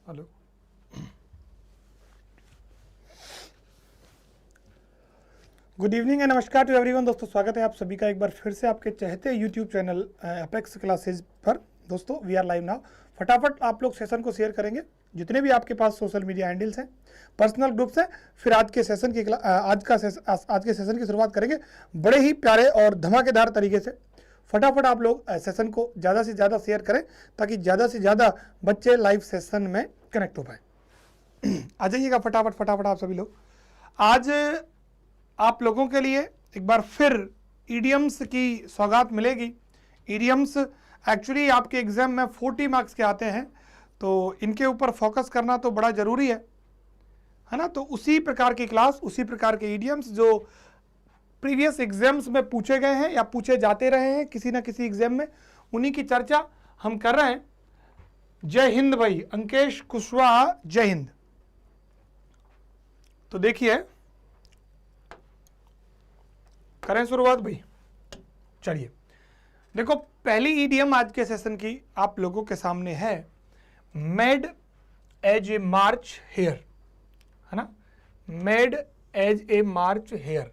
Hello. Good evening and नमस्कार to everyone. दोस्तों स्वागत है आप सभी का एक बार फिर से आपके चहते यूट्यूब चैनल अपेक्स क्लासेज पर। दोस्तों वी आर लाइव नाउ। फटाफट आप लोग सेशन को शेयर करेंगे, जितने भी आपके पास सोशल मीडिया हैंडल्स हैं, पर्सनल ग्रुप्स हैं। फिर आज के सेशन की आज के सेशन की शुरुआत करेंगे बड़े ही प्यारे और धमाकेदार तरीके से। फटाफट आप लोग सेशन को ज़्यादा से ज़्यादा शेयर करें ताकि ज़्यादा से ज़्यादा बच्चे लाइव सेशन में कनेक्ट हो पाए। आ जाइएगा फटाफट आप सभी लोग। आज आप लोगों के लिए एक बार फिर ईडियम्स की सौगात मिलेगी। ईडियम्स एक्चुअली आपके एग्जाम में 40 मार्क्स के आते हैं, तो इनके ऊपर फोकस करना तो बड़ा ज़रूरी है ना। तो उसी प्रकार की क्लास, उसी प्रकार के ईडियम्स जो प्रीवियस एग्जाम्स में पूछे गए हैं या पूछे जाते रहे हैं किसी ना किसी एग्जाम में, उन्हीं की चर्चा हम कर रहे हैं। जय हिंद भाई, अंकेश कुशवाहा, जय हिंद। तो देखिए, करें शुरुआत भाई। चलिए देखो, पहली ईडियम आज के सेशन की आप लोगों के सामने है, mad as a March hare, है ना। Mad as a March hare,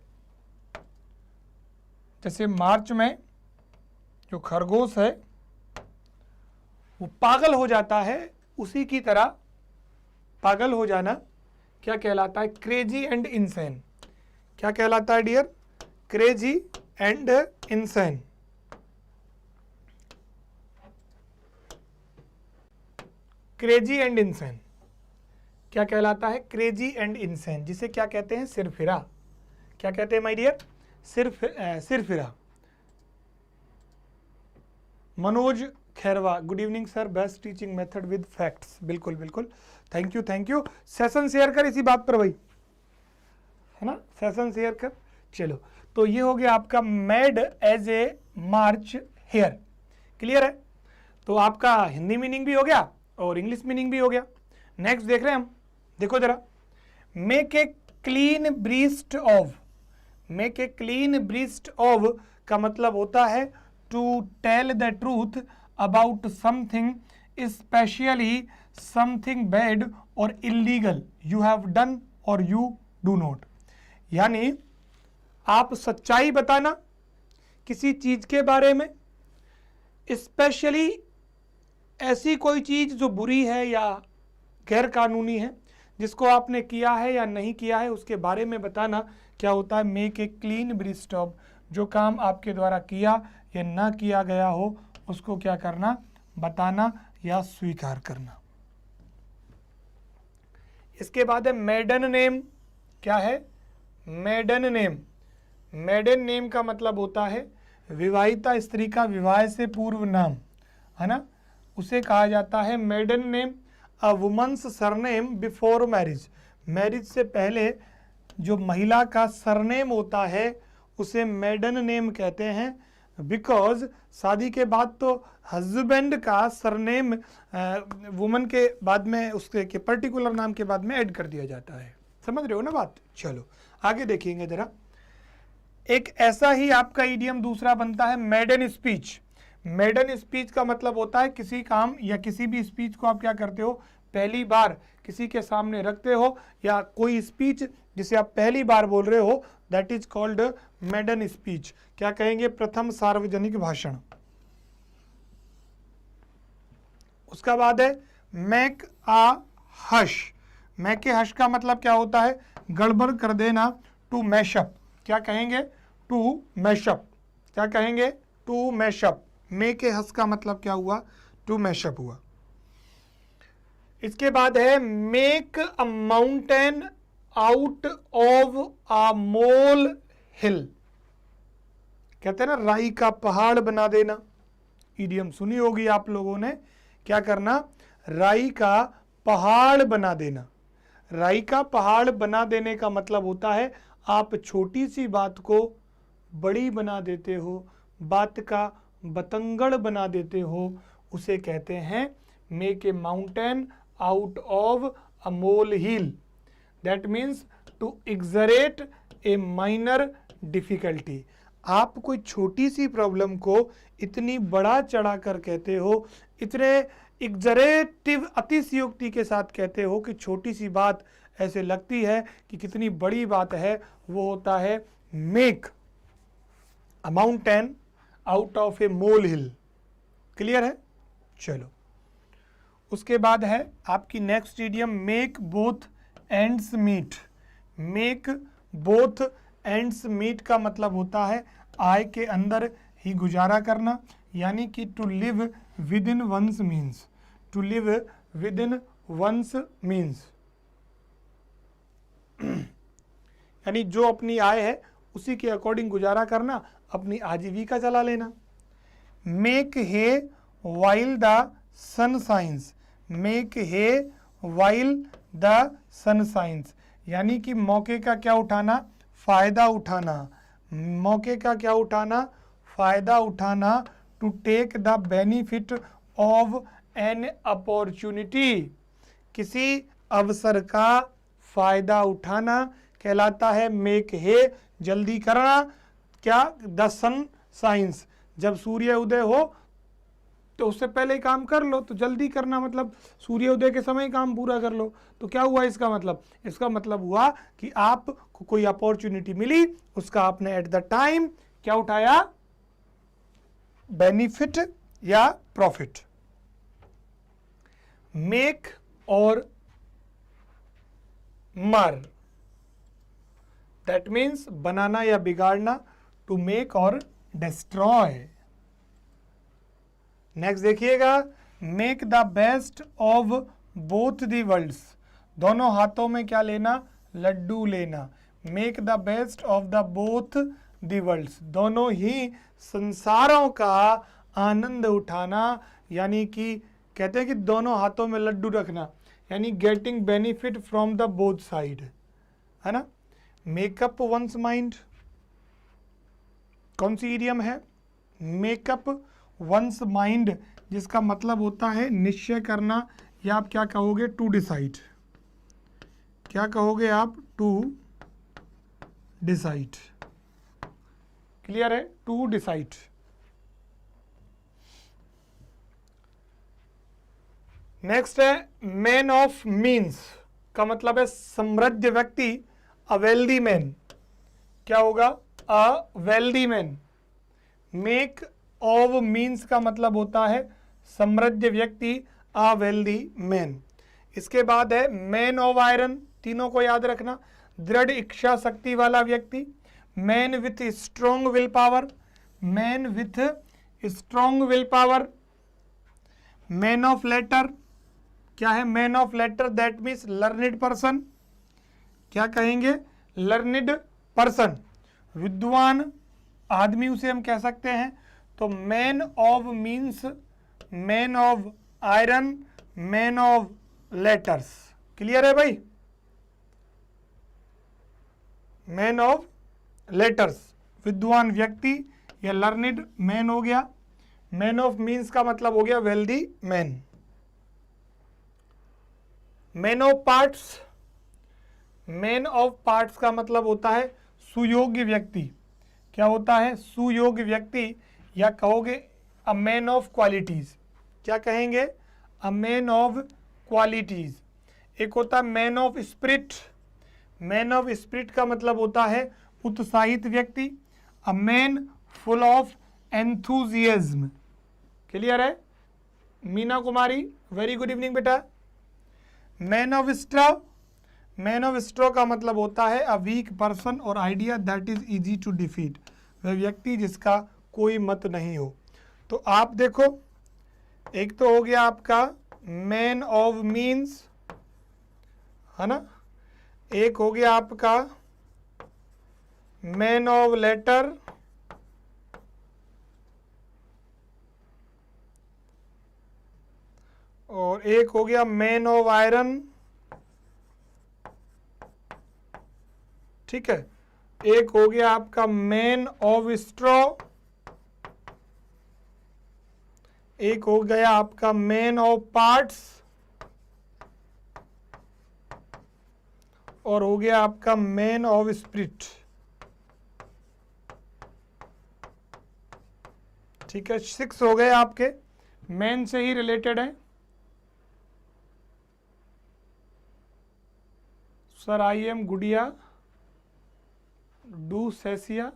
जैसे मार्च में जो खरगोश है वो पागल हो जाता है, उसी की तरह पागल हो जाना क्या कहलाता है? Crazy and insane. क्या कहलाता है dear? Crazy and insane. Crazy and insane क्या कहलाता है? क्रेजी एंड इंसेन, जिसे क्या कहते हैं? सिरफिरा। क्या कहते हैं माय डियर? सिरफिरा। Manoj Khairwa, good evening sir, best teaching method with facts. बिल्कुल बिल्कुल, थैंक यू। सेशन शेयर कर इसी बात पर भाई, है ना, सेशन शेयर कर। चलो, तो ये हो गया आपका mad as a March hare. Clear है? तो आपका हिंदी मीनिंग भी हो गया और इंग्लिश मीनिंग भी हो गया। नेक्स्ट देख रहे हैं हम, देखो जरा। Make a clean breast of. Make a clean breast of का मतलब होता है to tell the truth about something, specially something bad or illegal you have done और यू डू नॉट। यानी आप सच्चाई बताना किसी चीज के बारे में, स्पेशली ऐसी कोई चीज जो बुरी है या गैर कानूनी है, जिसको आपने किया है या नहीं किया है, उसके बारे में बताना क्या होता है? Make a clean breast of. जो काम आपके द्वारा किया या ना किया गया हो उसको क्या करना? बताना या स्वीकार करना। इसके बाद है मेडन नेम। क्या है? Maiden name. मेडन नेम का मतलब होता है विवाहिता स्त्री का विवाह से पूर्व नाम, है ना, उसे कहा जाता है maiden name. A woman's surname before marriage. Marriage से पहले जो महिला का सरनेम होता है उसे मेडन नेम कहते हैं, बिकॉज शादी के बाद तो हस्बैंड का सरनेम वुमन के बाद में, उसके के पर्टिकुलर नाम के बाद में ऐड कर दिया जाता है। समझ रहे हो ना बात? चलो आगे देखेंगे जरा। एक ऐसा ही आपका इडियम दूसरा बनता है मेडन स्पीच। मेडन स्पीच का मतलब होता है किसी काम या किसी भी स्पीच को आप क्या करते हो? पहली बार किसी के सामने रखते हो, या कोई स्पीच जिसे आप पहली बार बोल रहे हो, that is called maiden speech. क्या कहेंगे? प्रथम सार्वजनिक भाषण। उसका बाद है make a hush. Make a hush का मतलब क्या होता है? गड़बड़ कर देना, टू मैशअप। क्या कहेंगे? To mashup. क्या कहेंगे? To mashup. Make a hush का मतलब क्या हुआ? टू मैशअप हुआ। इसके बाद है make a mountain out of a molehill. कहते हैं ना, राई का पहाड़ बना देना। इडियम सुनी होगी आप लोगों ने। क्या करना? राई का पहाड़ बना देना। राई का पहाड़ बना देने का मतलब होता है आप छोटी सी बात को बड़ी बना देते हो, बात का बतंगड़ बना देते हो, उसे कहते हैं make a mountain out of a molehill. That means to exaggerate a minor difficulty. आप कोई छोटी सी प्रॉब्लम को इतनी बड़ा चढ़ा कर कहते हो, इतने एग्जरेटिव अतिशयोक्ति के साथ कहते हो कि छोटी सी बात ऐसे लगती है कि कितनी बड़ी बात है, वो होता है make a mountain out of a molehill. Clear है? चलो, उसके बाद है आपकी next idiom make both ends meet. Make both ends meet का मतलब होता है आय के अंदर ही गुजारा करना, यानी कि to live within one's means. To live within one's means यानी जो अपनी आय है उसी के अकॉर्डिंग गुजारा करना, अपनी आजीविका चला लेना। Make hay while the sun shines. Make hay while the sun shines यानी कि मौके का क्या उठाना? फायदा उठाना। मौके का क्या उठाना? फायदा उठाना। To take the benefit of an opportunity. किसी अवसर का फायदा उठाना कहलाता है मेक हे। जल्दी करना, क्या? द सन साइंस, जब सूर्य उदय हो तो उससे पहले ही काम कर लो, तो जल्दी करना मतलब सूर्योदय के समय ही काम पूरा कर लो। तो क्या हुआ इसका मतलब? इसका मतलब हुआ कि आपको कोई अपॉर्चुनिटी मिली, उसका आपने एट द टाइम क्या उठाया? बेनिफिट या प्रॉफिट। मेक और मर, दैट मीन्स बनाना या बिगाड़ना। To make or destroy. Next देखिएगा, make the best of both the worlds. दोनों हाथों में क्या लेना? लड्डू लेना। Make the best of the both the worlds, दोनों ही संसारों का आनंद उठाना, यानी कि कहते हैं कि दोनों हाथों में लड्डू रखना, यानी getting benefit from the both side, है ना। मेकअप वंस माइंड कौन सी इडियम है? मेकअप वंस माइंड, जिसका मतलब होता है निश्चय करना, या आप क्या कहोगे? To decide. क्या कहोगे आप? To decide. क्लियर है? To decide. नेक्स्ट है मैन ऑफ मीन्स का मतलब है समृद्ध व्यक्ति, अ वेल्दी मैन। क्या होगा? A wealthy man. Make of means का मतलब होता है समृद्ध व्यक्ति, अ वेल्दी मैन। इसके बाद है मैन ऑफ आयरन, तीनों को याद रखना। दृढ़ इच्छा शक्ति वाला व्यक्ति। Man with strong will power. Man with strong will power. Man of letter, क्या है? Man of letter, that means learned person. क्या कहेंगे? Learned person. विद्वान आदमी उसे हम कह सकते हैं। तो man of means man of iron, man of letters. Clear है भाई? मैन ऑफ लेटर्स विद्वान व्यक्ति या लर्निड मैन हो गया। मैन ऑफ मीन्स का मतलब हो गया wealthy man. Man of parts, man of parts का मतलब होता है सुयोग्य व्यक्ति। क्या होता है? सुयोग्य व्यक्ति, या कहोगे अ मैन ऑफ क्वालिटीज। क्या कहेंगे? A man of qualities. एक होता है man of spirit. Man of spirit का मतलब होता है उत्साहित व्यक्ति। A man full of enthusiasm. Clear है? Meena Kumari, very good evening बेटा। Man of straw, man of straw का मतलब होता है a weak person or idea that is easy to defeat. वह व्यक्ति जिसका कोई मत नहीं हो। तो आप देखो, एक तो हो गया आपका मैन ऑफ मीन्स, है ना। एक हो गया आपका मैन ऑफ लेटर, और एक हो गया मैन ऑफ आयरन। ठीक है। एक हो गया आपका मैन ऑफ स्ट्रॉ। एक हो गया आपका मैन ऑफ पार्ट्स, और हो गया आपका मैन ऑफ स्पिरिट। ठीक है, 6 हो गए आपके, मैन से ही रिलेटेड है। सर आई एम गुड़िया डू सेसिया,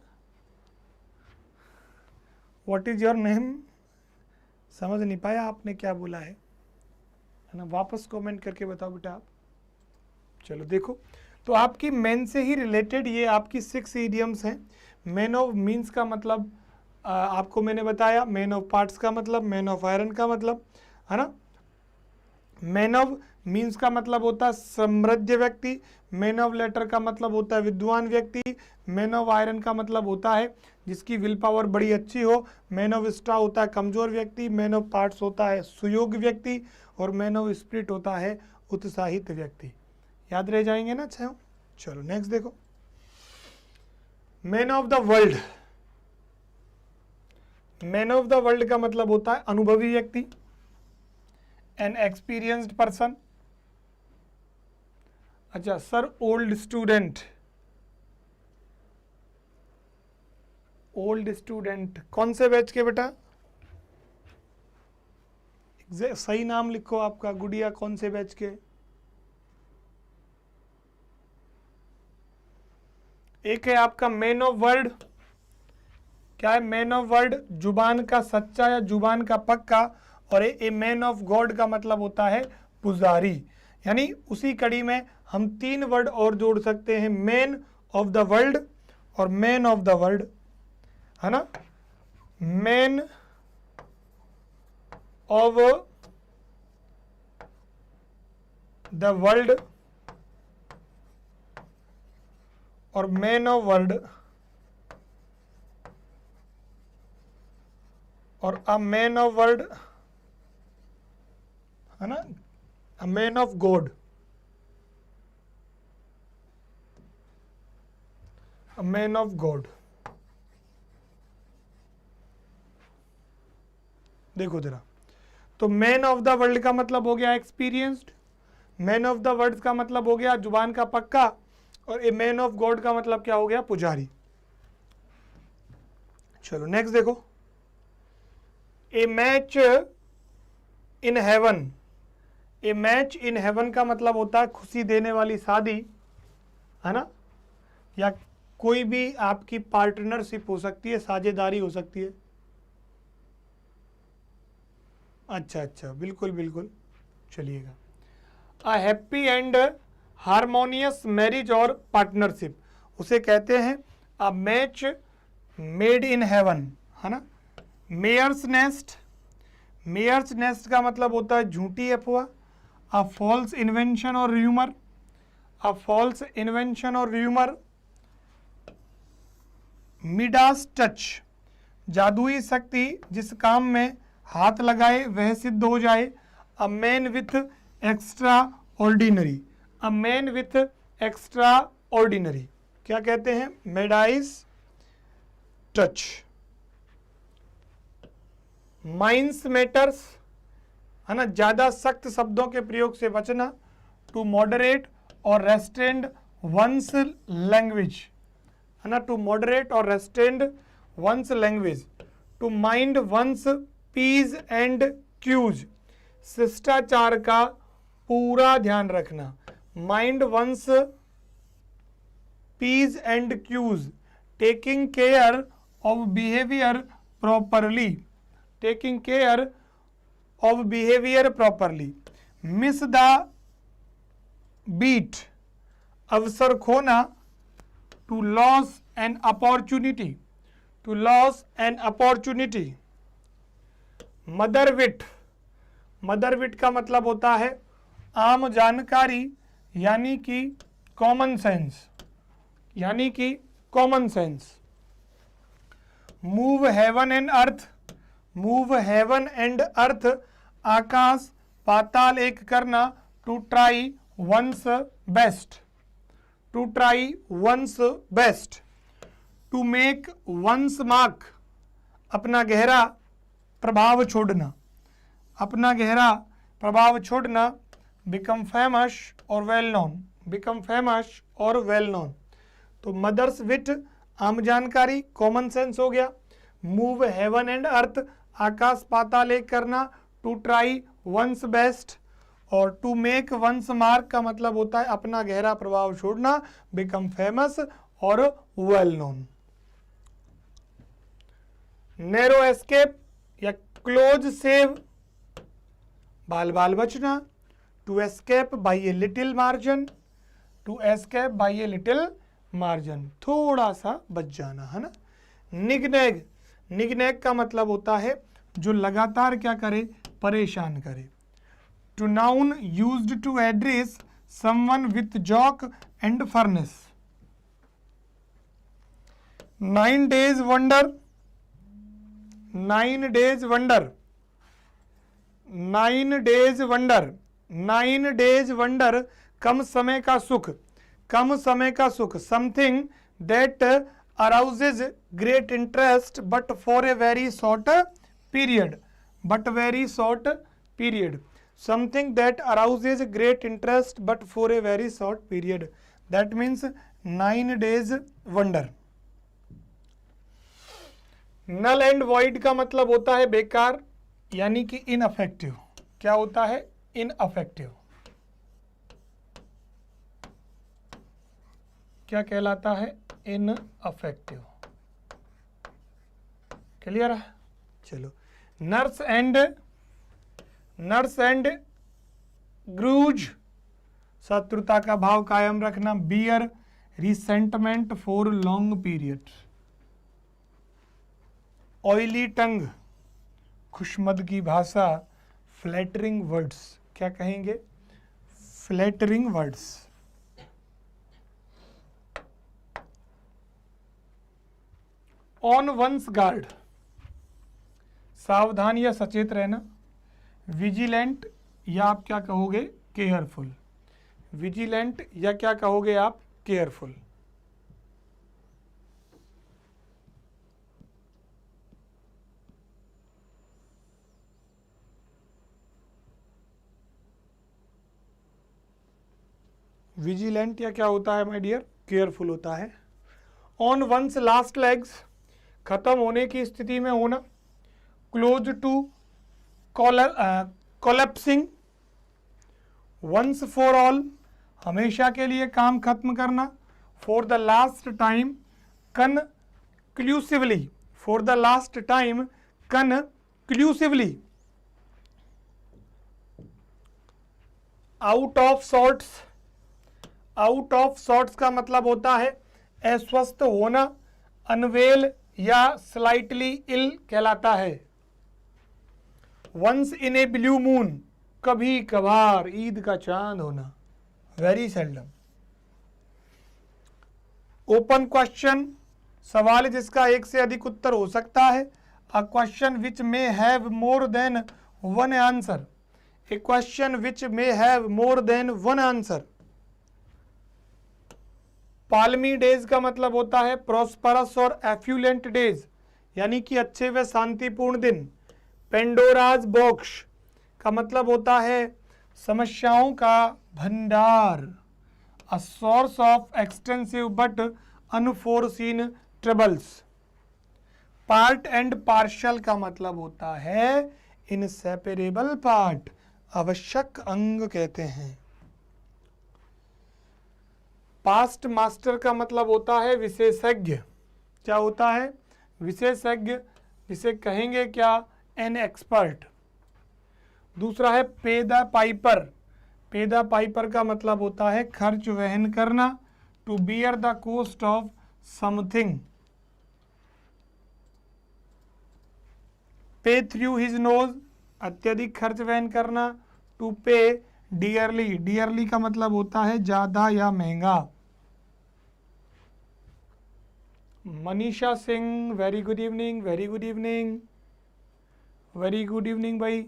व्हाट इज योर नेम? समझ नहीं पाया आपने क्या बोला है ना, वापस कमेंट करके बताओ बेटा आप। चलो देखो, तो आपकी मेन से ही रिलेटेड ये आपकी 6 इडियम्स हैं। मैन ऑफ मीन्स का मतलब आपको मैंने बताया, मैन ऑफ पार्ट्स का मतलब, मैन ऑफ आयरन का मतलब, है ना। मैन ऑफ मीन्स का मतलब होता है समृद्ध व्यक्ति, मैन ऑफ लेटर का मतलब होता है विद्वान व्यक्ति, मैन ऑफ आयरन का मतलब होता है जिसकी विल पावर बड़ी अच्छी हो, मैन ऑफ स्टार होता है कमजोर व्यक्ति, मैन ऑफ पार्ट्स होता है सुयोग्य व्यक्ति, और मैन ऑफ स्पिरिट होता है उत्साहित व्यक्ति। याद रह जाएंगे ना? अच्छा, चलो नेक्स्ट देखो, man of the world. Man of the world का मतलब होता है अनुभवी व्यक्ति, एन एक्सपीरियंस्ड पर्सन। अच्छा sir, old student. Old student कौन से बैच के बेटा? सही नाम लिखो आपका, गुड़िया कौन से बैच के? एक है आपका मैन ऑफ वर्ड। क्या है मैन ऑफ वर्ड? जुबान का सच्चा या जुबान का पक्का। और ए मैन ऑफ गॉड का मतलब होता है पुजारी। यानी उसी कड़ी में हम 3 वर्ड और जोड़ सकते हैं, मैन ऑफ द वर्ल्ड और मैन ऑफ द वर्ल्ड, है ना। मैन ऑफ द वर्ल्ड और मैन ऑफ वर्ल्ड और अ मैन ऑफ वर्ल्ड, है ना, अ man of God, a man of God. देखो जरा, तो मैन ऑफ द वर्ल्ड का मतलब हो गया experienced, man of the world का मतलब हो गया जुबान का पक्का, और ए मैन ऑफ गॉड का मतलब क्या हो गया? पुजारी। चलो नेक्स्ट देखो, a match in heaven. A match in heaven का मतलब होता है खुशी देने वाली शादी, है ना, या कोई भी आपकी पार्टनरशिप हो सकती है, साझेदारी हो सकती है। अच्छा अच्छा, बिल्कुल बिल्कुल, चलिएगा। A happy and harmonious marriage और पार्टनरशिप, उसे कहते हैं a match made in heaven, है ना। Myers nest. मेयर्स नेस्ट का मतलब होता है झूठी अफवाह, अ फॉल्स इन्वेंशन और र्यूमर, अ फॉल्स इन्वेंशन और र्यूमर। मिडास टच, जादुई शक्ति, जिस काम में हाथ लगाए वह सिद्ध हो जाए। A man with extra ordinary, a man with extra ordinary, क्या कहते हैं? मेडाइस टच। माइंस मैटर्स, है ना, ज्यादा सख्त शब्दों के प्रयोग से बचना। To moderate or restrained one's language, है ना, to moderate or restrained one's language. To mind one's p's and q's, शिष्टाचार का पूरा ध्यान रखना। Mind one's p's and q's, taking care of behaviour properly, taking care of behaviour properly. Miss the beat, अवसर खोना। To lose an opportunity, to lose an opportunity. Mother wit, mother wit का मतलब होता है आम जानकारी, यानी कि कॉमन सेंस, यानी कि common sense. Move heaven and earth, move heaven and earth, आकाश पाताल एक करना। To try one's best, to try one's best. To make one's mark, अपना गहरा प्रभाव छोड़ना, अपना गहरा प्रभाव छोड़ना। बिकम फेमस और वेल नोन, बिकम फेमस और वेल नोन। तो मदर्स विट आम जानकारी, कॉमन सेंस हो गया। मूव हेवन एंड अर्थ, आकाश पाताल एक करना। टू ट्राई वंस बेस्ट और टू मेक वंस मार्क का मतलब होता है अपना गहरा प्रभाव छोड़ना, बिकम फेमस और वेल नोन। नैरो एस्केप या क्लोज सेव, बाल बाल बचना। To escape by a little margin, to escape by a little margin, थोड़ा सा बच जाना, है ना। निगनेग, निगनेग का मतलब होता है जो लगातार क्या करे, परेशान करे। To noun used to address someone with jock and furnace. 9 days wonder, 9 days wonder, 9 days wonder, 9 days wonder, कम समय का सुख, कम समय का सुख। Something that arouses great interest but for a very short period, but very short period, something that arouses great interest but for a very short period, that means 9 days wonder। null and void का मतलब होता है बेकार, यानी कि ineffective. क्या होता है, इनअफेक्टिव। क्या कहलाता है, इनअफेक्टिव। क्लियर है, चलो। नर्स एंड ग्रूज, शत्रुता का भाव कायम रखना। Bear resentment for long period. Oily tongue, खुशमद की भाषा। फ्लैटरिंग वर्ड्स, क्या कहेंगे, flattering words. On one's guard, सावधान या सचेत रहना। विजिलेंट या आप क्या कहोगे, केयरफुल। विजिलेंट या क्या कहोगे आप, केयरफुल। विजिलेंट या क्या होता है माय डियर, केयरफुल होता है। ऑन वंस लास्ट लेग्स, खत्म होने की स्थिति में होना। Close to collapsing. Once for all, हमेशा के लिए काम खत्म करना। For the last time conclusively, for the last time conclusively. Out of sorts, out of sorts का मतलब होता है अस्वस्थ होना। अनवेल या स्लाइटली इल कहलाता है। Once in a blue moon, कभी कभार ईद का चांद होना, वेरी सेल्डम। ओपन क्वेश्चन, सवाल जिसका एक से अधिक उत्तर हो सकता है। A question which may have more than one answer, a question which may have more than one answer. Palmy days का मतलब होता है प्रॉस्परस और एफ्यूलेंट डेज, यानी कि अच्छे व शांतिपूर्ण दिन। पेंडोराज बॉक्स का मतलब होता है समस्याओं का भंडार। A source of extensive but unforeseen troubles. Part and partial का मतलब होता है इनसेपरेबल पार्ट, आवश्यक अंग कहते हैं। पास्ट मास्टर का मतलब होता है विशेषज्ञ। क्या होता है, विशेषज्ञ, जिसे कहेंगे क्या, एन एक्सपर्ट। दूसरा है pay the piper. Pay the piper का मतलब होता है खर्च वहन करना। To bear the cost of something. Pay through his nose, अत्यधिक खर्च वहन करना। टू पे डियरली, डियरली का मतलब होता है ज्यादा या महंगा। Manisha Singh, very good evening, very good evening, very good evening भाई।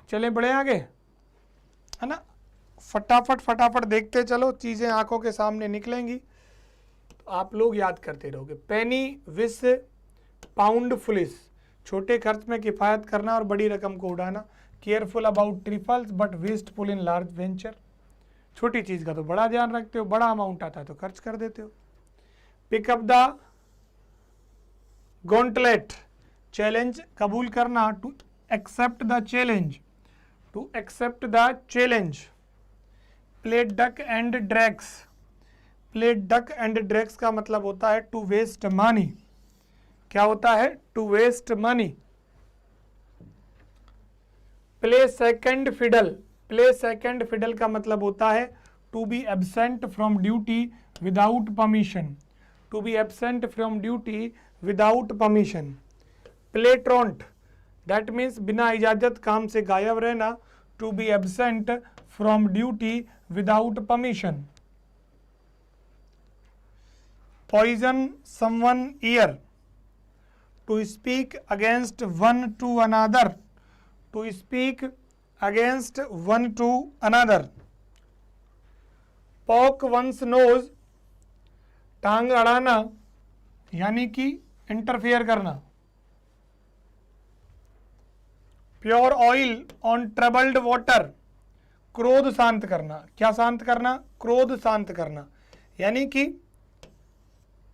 चले बड़े आगे, है ना। फटाफट फटाफट देखते चलो, चीज़ें आंखों के सामने निकलेंगी तो आप लोग याद करते रहोगे। पेनी विस पाउंड फुलिस, छोटे खर्च में किफ़ायत करना और बड़ी रकम को उड़ाना। Careful about trifles but wasteful in large venture, छोटी चीज़ का तो बड़ा ध्यान रखते हो, बड़ा अमाउंट आता है तो खर्च कर देते हो। Pick up the gauntlet, challenge कबूल करना। To accept the challenge. To accept the challenge. Play duck and drakes, play duck and drakes का मतलब होता है टू वेस्ट मनी। क्या होता है? To waste money. Play second fiddle, play second fiddle का मतलब होता है to be absent from duty without permission, to be absent from duty without permission. Play truant, that means बिना इजाजत काम से गायब रहना, to be absent from duty without permission. Poison someone ear, to speak against one to another, to speak against one to another. Poke one's nose, टांग अड़ाना यानी कि इंटरफेयर करना। Pure oil on troubled water, क्रोध शांत करना। क्या शांत करना? क्रोध शांत करना। यानी कि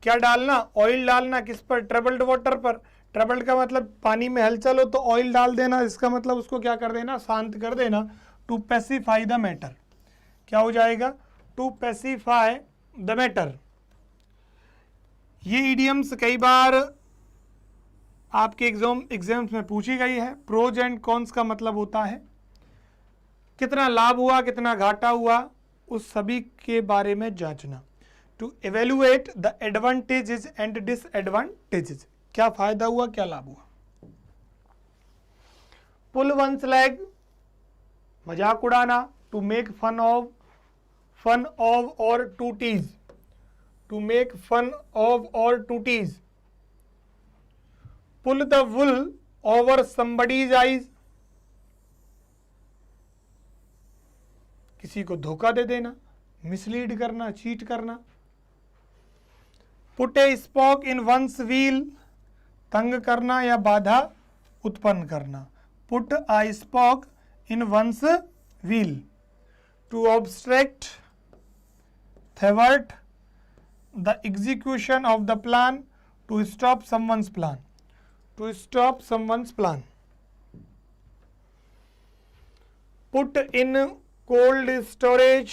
क्या डालना? ऑयल डालना। किस पर? ट्रबल्ड वाटर पर। ट्रबल्ड का मतलब पानी में हलचल हो तो ऑयल डाल देना, इसका मतलब उसको क्या कर देना? शांत कर देना। टू पेसिफाई द मैटर, क्या हो जाएगा? To pacify the matter. ये इडियम्स कई बार आपके एग्जाम्स में पूछी गई है। प्रोज एंड कॉन्स का मतलब होता है कितना लाभ हुआ, कितना घाटा हुआ, उस सभी के बारे में जांचना। To evaluate the advantages and disadvantages, क्या फायदा हुआ, क्या लाभ हुआ। पुल वंस लेग, मजाक उड़ाना। To make fun of or to tease, to make fun of or to tease. Pull the wool over somebody's eyes, किसी को धोखा दे देना, मिसलीड करना, चीट करना। Put a spoke in one's wheel, तंग करना या बाधा उत्पन्न करना। Put a spoke in one's wheel. To obstruct, thwart the execution of the plan, to stop someone's plan, to stop someone's plan. Put in cold storage,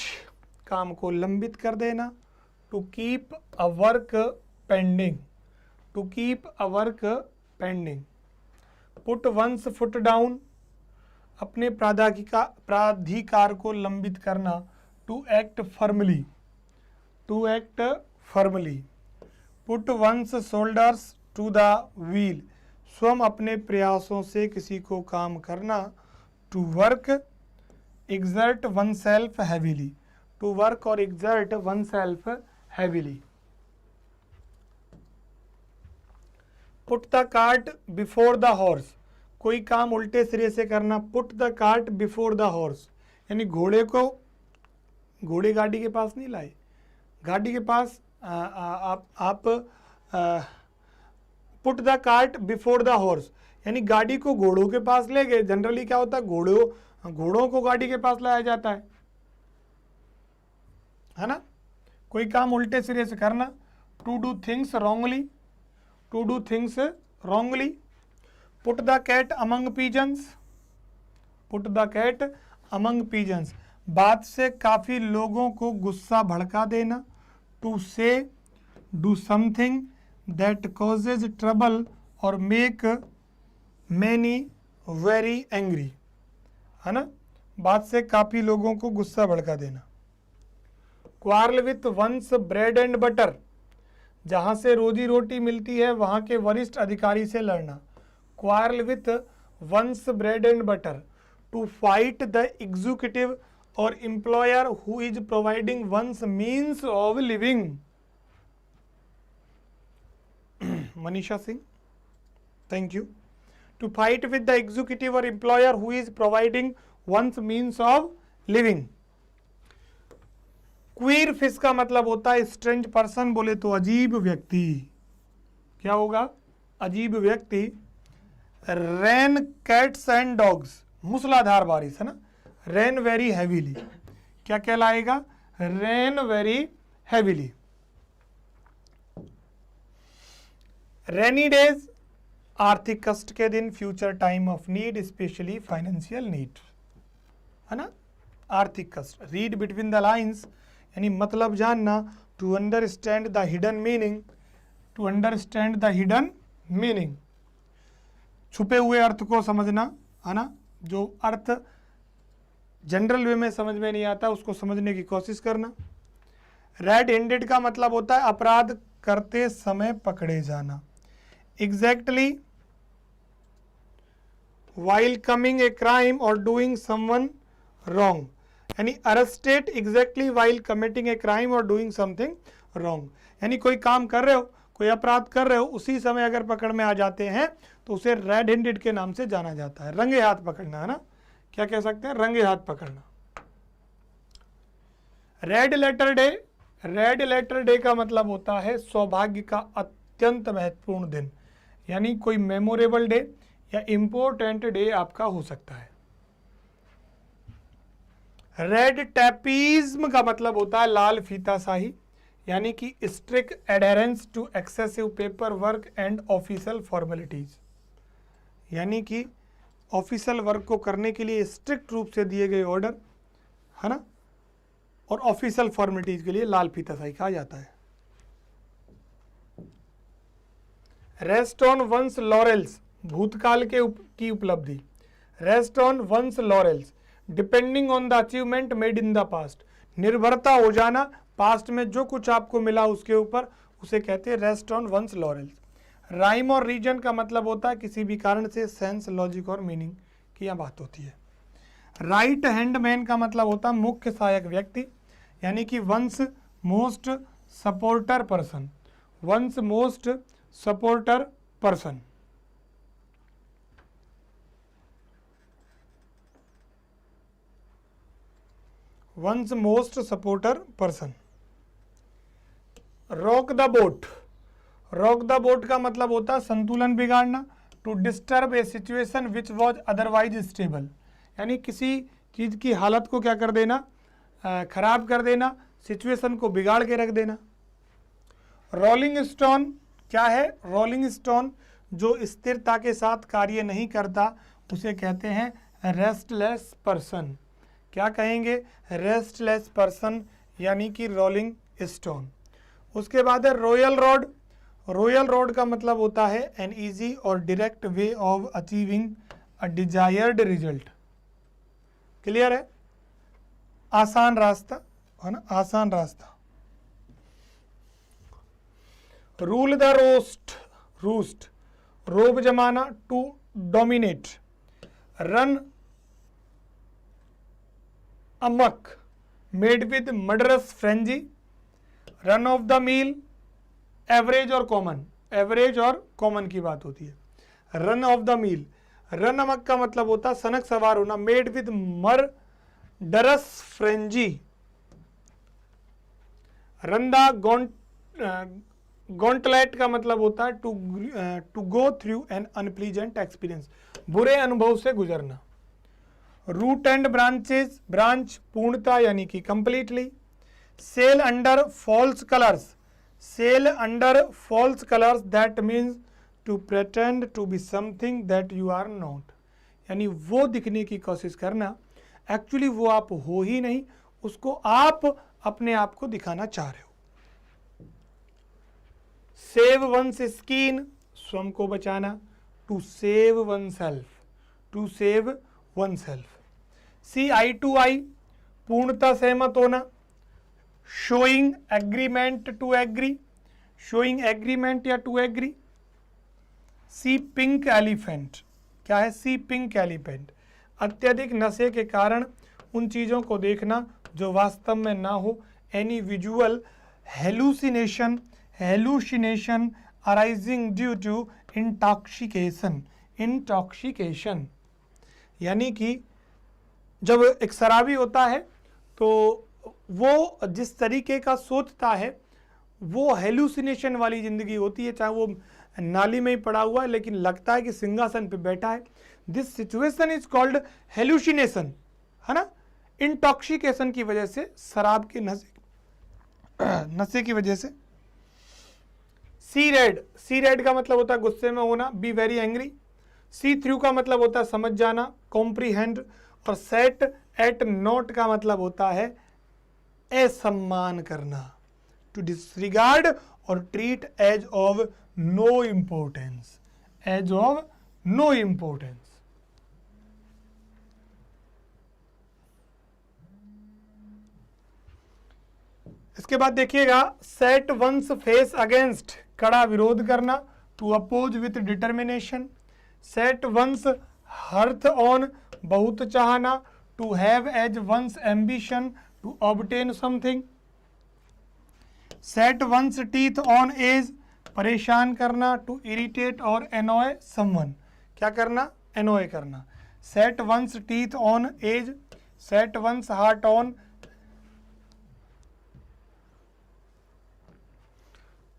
काम को लंबित कर देना। To keep a work pending, to keep a work pending. Put one's foot down, अपने प्राधिकार को लंबित करना। To act firmly, to act firmly. Put one's shoulders to the wheel, स्वयं अपने प्रयासों से किसी को काम करना। To work, exert oneself heavily, to work or exert oneself heavily. Put the cart before the horse, कोई काम उल्टे सिरे से करना। Put the cart before the horse, यानी घोड़े को, घोड़े गाड़ी के पास नहीं लाए, गाड़ी के पास आप put the cart before the horse, यानी गाड़ी को घोड़ों के पास ले गए। जनरली क्या होता है, घोड़ों को गाड़ी के पास लाया जाता है ना। कोई काम उल्टे सिरे से करना। To do things wrongly, to do things wrongly. Put the cat among pigeons, put the cat among pigeons, बात से काफ़ी लोगों को गुस्सा भड़का देना। टू से do something that causes trouble और मेक मैनी वेरी एंग्री, है ना, बात से काफ़ी लोगों को गुस्सा भड़का देना। Quarrel with one's bread and butter, जहाँ से रोजी रोटी मिलती है वहाँ के वरिष्ठ अधिकारी से लड़ना। Quarrel with one's bread and butter. To fight the executive or employer who is providing one's means of living. Manisha Singh, thank you. To fight with the executive or employer who is providing one's means of living. Queer fish का मतलब होता है strange person, बोले तो अजीब व्यक्ति। क्या होगा? अजीब व्यक्ति। Rain, cats and dogs, मूसलाधार बारिश, है ना। Rain very heavily, क्या कहलाएगा? Rain very heavily. Rainy days, आर्थिक कष्ट के दिन। Future time of need, specially financial need. है ना, आर्थिक कष्ट। रीड बिटवीन द लाइन्स यानी मतलब जानना, to understand the hidden meaning, to understand the hidden meaning, छुपे हुए अर्थ को समझना, है ना, जो अर्थ जनरल वे में समझ में नहीं आता उसको समझने की कोशिश करना। रेड हैंडेड का मतलब होता है अपराध करते समय पकड़े जाना। Exactly while coming a crime और डूइंग समवन रॉन्ग, यानी arrested exactly while committing a crime और डूइंग समथिंग रॉन्ग, यानी कोई काम कर रहे हो, कोई अपराध कर रहे हो, उसी समय अगर पकड़ में आ जाते हैं तो उसे रेड हैंडेड के नाम से जाना जाता है। रंगे हाथ पकड़ना, है ना, क्या कह सकते हैं, रंगे हाथ पकड़ना। Red letter day, red letter day का मतलब होता है सौभाग्य का अत्यंत महत्वपूर्ण दिन, यानी कोई मेमोरेबल डे या इंपॉर्टेंट डे आपका हो सकता है। रेड टैपिज्म का मतलब होता है लाल फीताशाही, यानी कि strict adherence to excessive paper work and official formalities, यानी कि ऑफिशियल वर्क को करने के लिए स्ट्रिक्ट रूप से दिए गए ऑर्डर, है ना, और ऑफिशियल फॉर्मेलिटीज के लिए लाल फीताशाही कहा जाता है। रेस्ट ऑन वंस लॉरेल्स, भूतकाल की उपलब्धि। Rest on one's laurels depending on the achievement made in the past, निर्भरता हो जाना पास्ट में जो कुछ आपको मिला उसके ऊपर, उसे कहते हैं rest on one's laurels. Rhyme or reason का मतलब होता है किसी भी कारण से सेंस, लॉजिक और मीनिंग की यहाँ बात होती है। राइट हैंड मैन का मतलब होता है मुख्य सहायक व्यक्ति, यानी कि one's most supporter person, one's most supporter person. One's most supporter person. Rock the boat, rock the boat का मतलब होता है संतुलन बिगाड़ना, to disturb a situation which was otherwise stable, यानी किसी चीज़ की हालत को क्या कर देना, खराब कर देना, सिचुएशन को बिगाड़ के रख देना। रोलिंग स्टोन क्या है, रोलिंग स्टोन जो स्थिरता के साथ कार्य नहीं करता उसे कहते हैं रेस्टलेस पर्सन। क्या कहेंगे, रेस्टलेस पर्सन, यानी कि रोलिंग स्टोन। उसके बाद है रॉयल रोड। रॉयल रोड का मतलब होता है एन ईजी और direct way of achieving a desired result. Clear है, आसान रास्ता, है ना, आसान रास्ता। रूल द रोस्ट, रूस्ट, रोब जमाना, to dominate. Run amok, mad with murderous frenzy. Run of the mill, average or common, average or common की बात होती है। Run of the mill, run amok का मतलब होता है सनक सवार होना, mad with murderous frenzy. Run the gauntlet का मतलब होता है to go through an unpleasant experience, बुरे अनुभव से गुजरना। रूट एंड ब्रांचेस, ब्रांच पूर्णता यानी कि completely. Sail under false colours, sail under false colours that means to pretend to be something that you are not, यानी वो दिखने की कोशिश करना एक्चुअली वो आप हो ही नहीं, उसको आप अपने आप को दिखाना चाह रहे हो। सेव वंस स्किन, स्वयं को बचाना, to save oneself, to save oneself. See eye to eye, पूर्णता सहमत होना। Showing agreement to agree, showing agreement या to agree. See pink elephant, क्या है, सी पिंक एलिफेंट, अत्यधिक नशे के कारण उन चीज़ों को देखना जो वास्तव में ना हो। Any visual hallucination, hallucination arising due to intoxication, intoxication, यानी कि जब एक शराबी होता है तो वो जिस तरीके का सोचता है वो हेलुसिनेशन वाली ज़िंदगी होती है, चाहे वो नाली में ही पड़ा हुआ है लेकिन लगता है कि सिंहासन पे बैठा है। This situation is called hallucination, है ना, इंटॉक्सिकेशन की वजह से, शराब के नशे की वजह से। सी रेड, सी रेड का मतलब होता है गुस्से में होना, be very angry. See through का मतलब होता है समझ जाना, कॉम्प्रीहेंड। और सेट एट नॉट का मतलब होता है असम्मान करना, to disregard or treat as of no importance, as of no importance. इसके बाद देखिएगा, सेट वंस फेस अगेंस्ट, कड़ा विरोध करना, to oppose with determination. Set one's heart on, बहुत चाहना, to have as one's ambition, to obtain something. Set one's teeth on edge, परेशान करना, to irritate or annoy someone, क्या करना, एनॉय करना। Set one's teeth on edge, set one's heart on.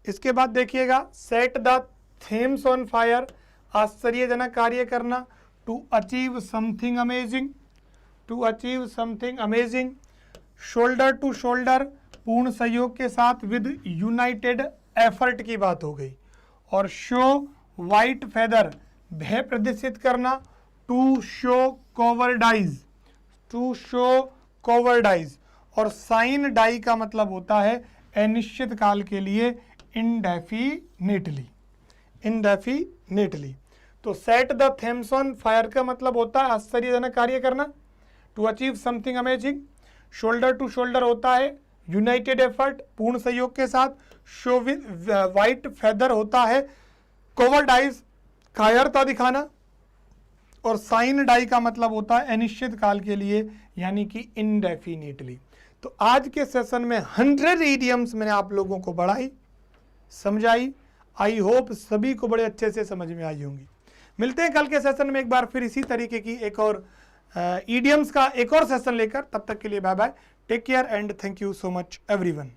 इसके बाद देखिएगा, set the Thames on fire, आश्चर्यजनक कार्य करना, to achieve something amazing, to achieve something amazing. Shoulder to shoulder, पूर्ण सहयोग के साथ, विद यूनाइटेड एफर्ट की बात हो गई। और शो वाइट फेदर, भय प्रदर्शित करना, टू शो कोवर्डाइज, टू शो कोवर्डाइज। और साइन डाई का मतलब होता है अनिश्चित काल के लिए, इंडेफिनेटली, इंडेफिनेटली। तो set the Thames on fire का मतलब होता है आश्चर्यजनक कार्य करना, to achieve something amazing. Shoulder to shoulder होता है यूनाइटेड एफर्ट, पूर्ण सहयोग के साथ। शो विद वाइट फेदर होता है कोवर्डाइज, कायरता दिखाना। और साइन डाई का मतलब होता है अनिश्चित काल के लिए, यानी कि इंडेफिनेटली। तो आज के सेशन में 100 इडियम्स मैंने आप लोगों को बढ़ाई, समझाई। आई होप सभी को बड़े अच्छे से समझ में आई होंगी। मिलते हैं कल के सेशन में एक बार फिर इसी तरीके की एक और इडियम्स का एक और सेशन लेकर। तब तक के लिए bye bye, take care and thank you so much everyone.